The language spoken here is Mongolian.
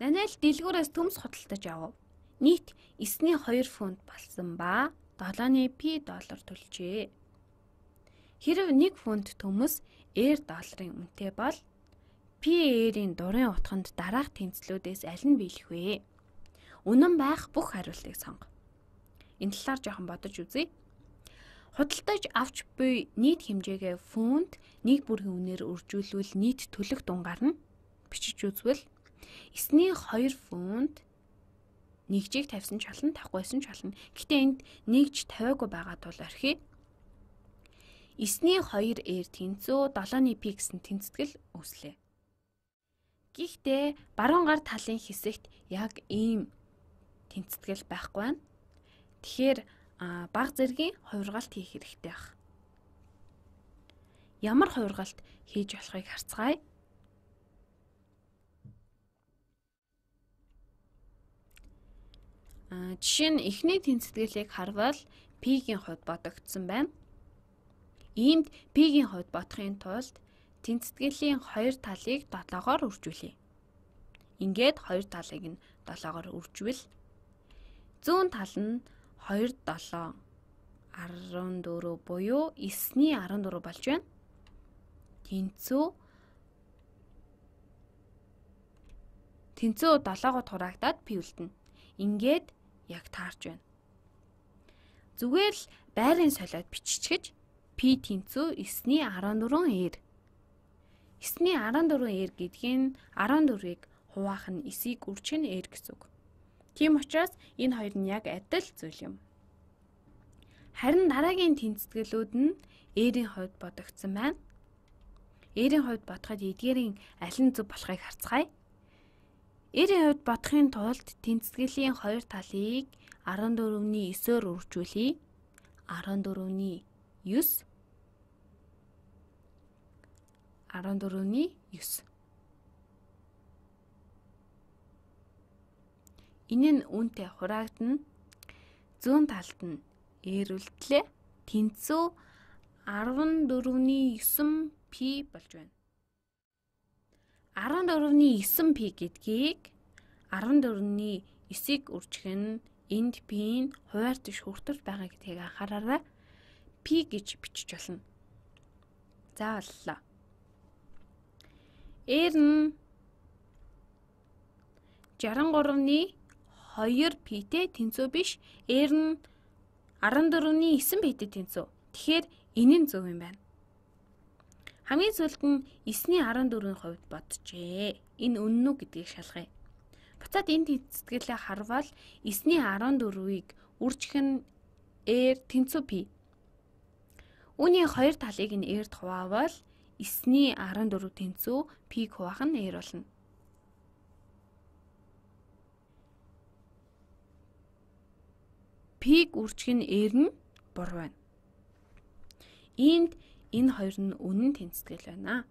Даниэл дэлгүүрээс төмс худалдаж авав. Нийт 9.2 фунт болсон ба $7.P төлжээ. Хэрэв 1 фунт төмөс $R үнэтэй бол PR-ийн дурын утганд дараах тэнцлүүдээс аль нь биелэх вэ? Үнэн байх бүх хариултыг сонго. Энэ талаар жоохон бодож үзье. Худалдаж авч буй нийт хэмжээгээ фунт нэг бүргийн үнээр үржүүлвэл нийт төлөх дунгаар нь бичиж үзвэл 9.2 фунт нэгжийг тавьсан ч болно, тавихгүйсэн ч болно. Гэхдээ энд нэгж тавиагүй байгаа тул орхи 9.2R тэнцүү 7-P гэсэн тэнцэтгэл үүслээ. Гэхдээ баруун гар талын хэсэгт яг ийм тэнцэтгэл байхгүй байна. Тэгэхээр бага зэргийн хувиргалт хийх хэрэгтэй байна. Ямар хувиргалт хийж болохыг харцгаая. Жишээ нь эхний тэнцэтгэлийг харвал P-ийн хувьд бодогдсон байна. Иймд P-ийн хувьд бодохын тулд тэнцэтгэлийн хоёр талыг 7-оор үржүүлье. Ингээд хоёр талыг нь 7-оор үржвэл зүүн тал нь 2, 7, 14 буюу 9.14 болж байна. Тэнцүү 7-гоо хураагдаад P үлдэнэ. Ингээд яг таарч байна. Зүгээр л байрын солиод биччихэж P тэнцүү 9.14R. 9.14R гэдгийг нь 14-ийг хуваах нь 9-ийг үржих нь R гэсэн үг. Тийм учраас энэ хоёр нь яг адил зүйл юм. Харин дараагийн тэнцэтгэлүүд нь R-ийн хувьд бодогдсон байна. R-ийн хувьд бодоход эдгээрийн аль нь зөв болохыг харцгаая. R-ийн хувьд бодохын тулд тэнцэтгэлийн хоёр талыг 14-9-оор үржүүлье. 14-9 Энэ нь үүнтэй хураагдана. Зүүн талд нь R үлдлээ. Тэнцүү 14.9P болж байна. 14.9P гэдгийг 14.9-ийг үржих нь энд P-ийн хуваар дэш хүртэл байгаа гэдгийг анхаараарай. P гэж бичиж болно. За боллоо. R нь 63.2P-тэй тэнцүү биш. R нь 14.9P-тэй тэнцүү. Тэгэхээр энэ нь зөв юм байна. Хамгийн сүүлд нь 9.14-ийн хувьд боджээ. Энэ үнэн үү гэдгийг шалгая. Буцаад энэ тэнцэтгэлээ харвал 9.14-ийг үржих нь R тэнцүү P. Үүний хоёр талыг нь R-д хуваавал 9.14 тэнцүү P-г хуваах нь R болно. P-г үржих нь R нь буруу байна. Иймд энэ хоёр нь үнэн тэнцэтгэл байна.